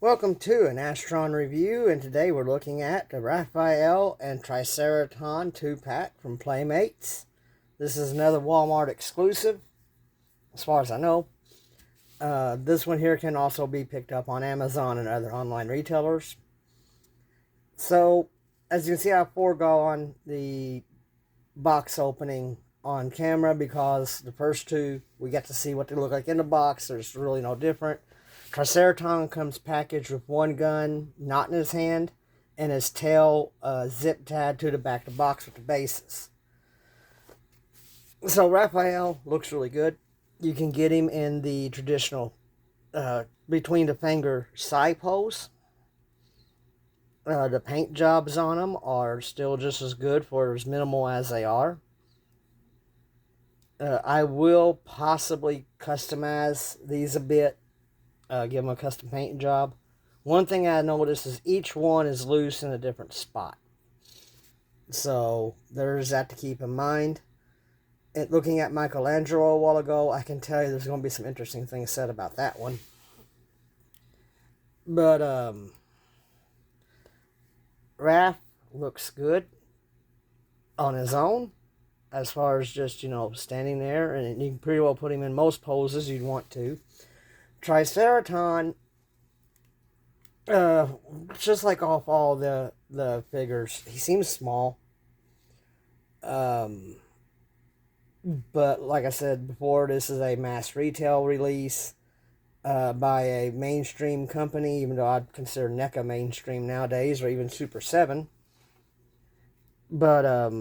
Welcome to an Astron review, and today we're looking at the Raphael and Triceraton 2-pack from Playmates. This is another Wal-Mart exclusive, as far as I know. This one here can also be picked up on Amazon and other online retailers. So, as you can see, I've foregone the box opening on camera because the first two, we get to see what they look like in the box. There's really no different. Triceraton comes packaged with one gun, not in his hand, and his tail zip tied to the back of the box with the bases. So Raphael looks really good. You can get him in the traditional between the finger side pose. The paint jobs on them are still just as good for as minimal as they are. I will possibly customize these a bit. Give them a custom paint job. One thing I noticed is each one is loose in a different spot. So there's that to keep in mind. And looking at Michelangelo a while ago, I can tell you there's going to be some interesting things said about that one. But Raph looks good on his own, as far as just, standing there. And you can pretty well put him in most poses you'd want to. Triceraton, just like off all the figures, he seems small. But like I said before, this is a mass retail release by a mainstream company, even though I'd consider NECA mainstream nowadays, or even Super 7. But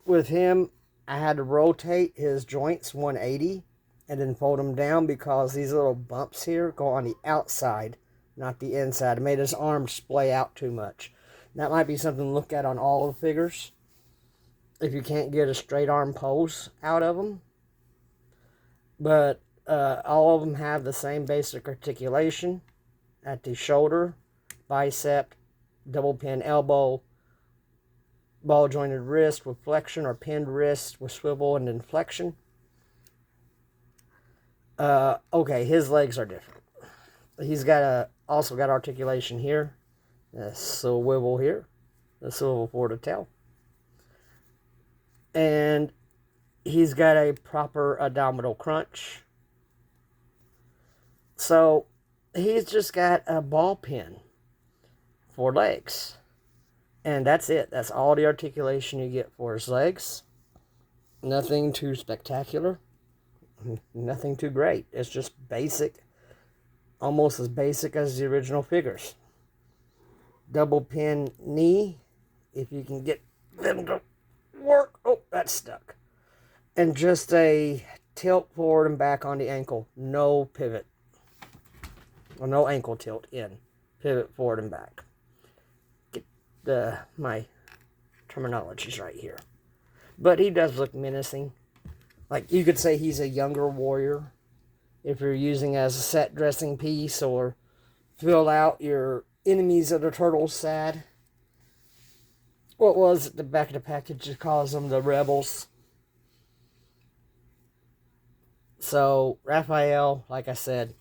with him, I had to rotate his joints 180 and then fold them down because these little bumps here go on the outside, not the inside. It made his arm splay out too much. That might be something to look at on all the figures if you can't get a straight arm pose out of them. But all of them have the same basic articulation at the shoulder, bicep, double pin elbow, ball jointed wrist with flexion, or pinned wrist with swivel and inflection. Okay, his legs are different. He's got also got articulation here, a swivel here, a swivel for the tail, and he's got a proper abdominal crunch. So he's just got a ball pin for legs, and that's it. That's all the articulation you get for his legs. Nothing too spectacular. Nothing too great. It's just basic, almost as basic as the original figures. Double pin knee, if you can get them to work. Oh, that's stuck. And just a tilt forward and back on the ankle. No pivot. Or no ankle tilt in. Pivot forward and back. Get my terminologies right here. But he does look menacing. Like, you could say he's a younger warrior if you're using as a set dressing piece, or fill out your enemies of the turtles sad. What was it, the back of the package, it calls them the rebels. So, Raphael, like I said,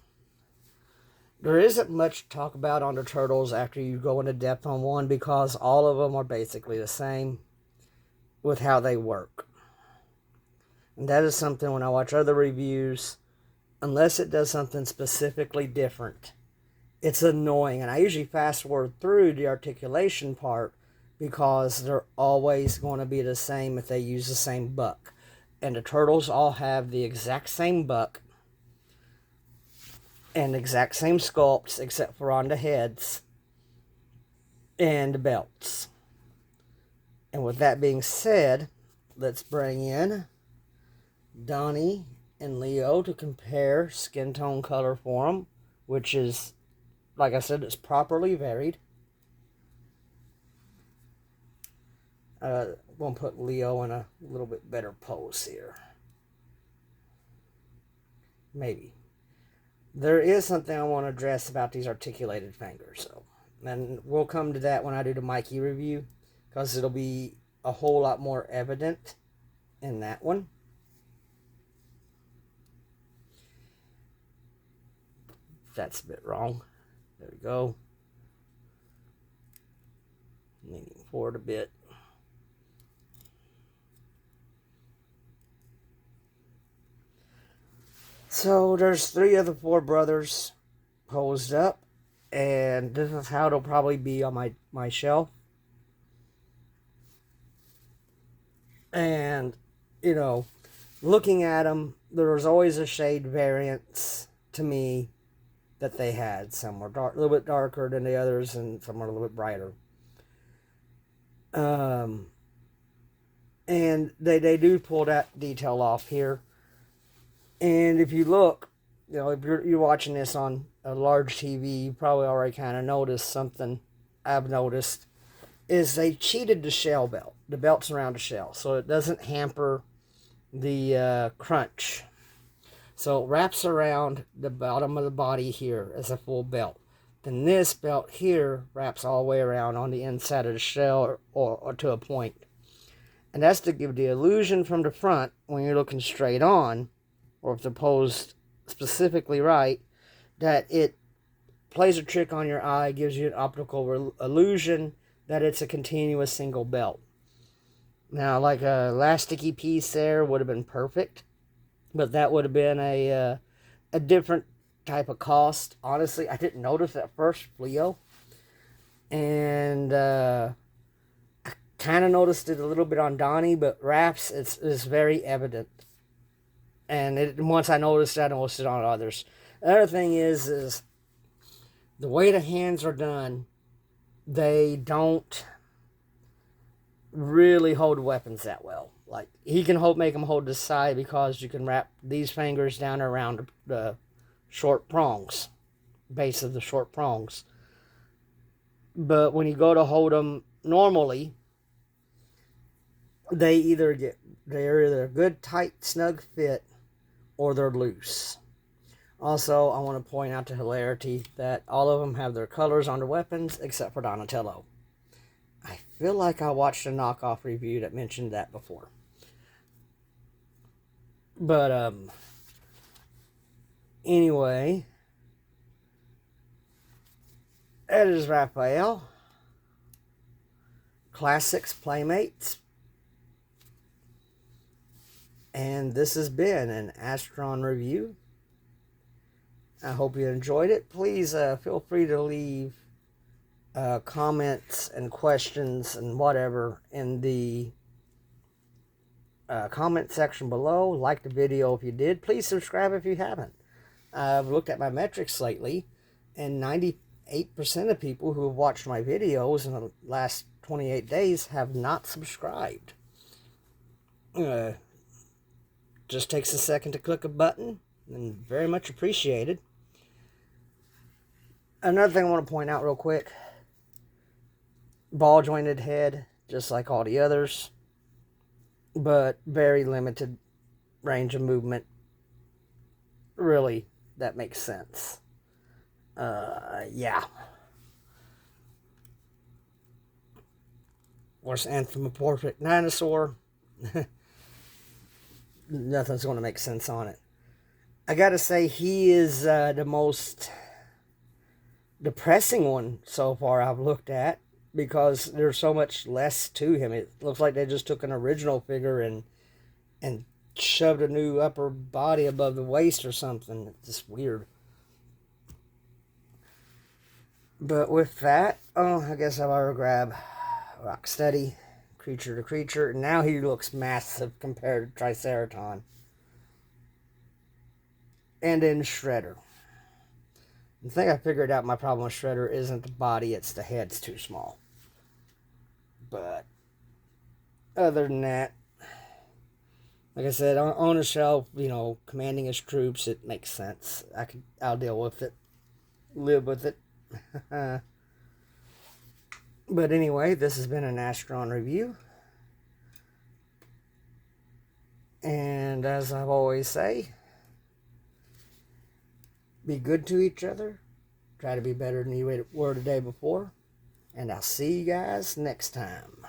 there isn't much to talk about on the turtles after you go into depth on one, because all of them are basically the same with how they work. And that is something when I watch other reviews, unless it does something specifically different, it's annoying. And I usually fast forward through the articulation part because they're always going to be the same if they use the same buck. And the turtles all have the exact same buck and exact same sculpts, except for on the heads and the belts. And with that being said, let's bring in Donnie and Leo to compare skin tone color for them, which is, like I said, it's properly varied. I'm going to put Leo in a little bit better pose here. Maybe. There is something I want to address about these articulated fingers, though. And we'll come to that when I do the Mikey review, because it'll be a whole lot more evident in that one. That's a bit wrong. There we go. Leaning forward a bit. So there's 3 of the 4 brothers posed up, and this is how it'll probably be on my shelf. And, you know, looking at them, there was always a shade variance to me that they had. Some were a little bit darker than the others, and some were a little bit brighter. And they do pull that detail off here. And if you look, you know, if you're watching this on a large TV, you probably already kind of noticed something I've noticed, is they cheated the shell belt. The belt's around the shell, so it doesn't hamper the crunch. So it wraps around the bottom of the body here as a full belt. Then this belt here wraps all the way around on the inside of the shell or to a point. And that's to give the illusion from the front, when you're looking straight on, or if they're posed specifically right, that it plays a trick on your eye, gives you an optical illusion that it's a continuous single belt. Now, like a elasticy piece there would have been perfect, but that would have been a different type of cost. Honestly, I didn't notice at first, Leo, and I kind of noticed it a little bit on Donnie, but Raph's it's very evident. And once I noticed it on others. The other thing is the way the hands are done, they don't really hold weapons that well. Like, he can make them hold the side because you can wrap these fingers down around the short prongs, base of the short prongs. But when you go to hold them normally, they're either a good, tight, snug fit, or they're loose. Also, I want to point out the hilarity that all of them have their colors on their weapons except for Donatello. I feel like I watched a knockoff review that mentioned that before. But, anyway, that is Raphael. Classics Playmates. And this has been an Astron review. I hope you enjoyed it. Please feel free to leave comments and questions and whatever in the comment section below. Like the video if you did. Please subscribe if you haven't. I've looked at my metrics lately, and 98% of people who have watched my videos in the last 28 days have not subscribed. Just takes a second to click a button, and very much appreciated. Another thing I want to point out real quick, ball jointed head, just like all the others, but very limited range of movement. Really, that makes sense. Yeah. Of course, anthropomorphic dinosaur. Nothing's going to make sense on it. I gotta say, he is the most depressing one so far I've looked at, because there's so much less to him. It looks like they just took an original figure and shoved a new upper body above the waist or something. It's just weird. But with that, I guess I'll ever grab Rocksteady, Creature to Creature. And now he looks massive compared to Triceraton. And then Shredder. I think I figured out my problem with Shredder isn't the body, it's the head's too small. But other than that, like I said, on a shelf, you know, commanding his troops, it makes sense. I'll deal with it, live with it. But anyway, this has been an Astron review. And as I always say, be good to each other. Try to be better than you were the day before. And I'll see you guys next time.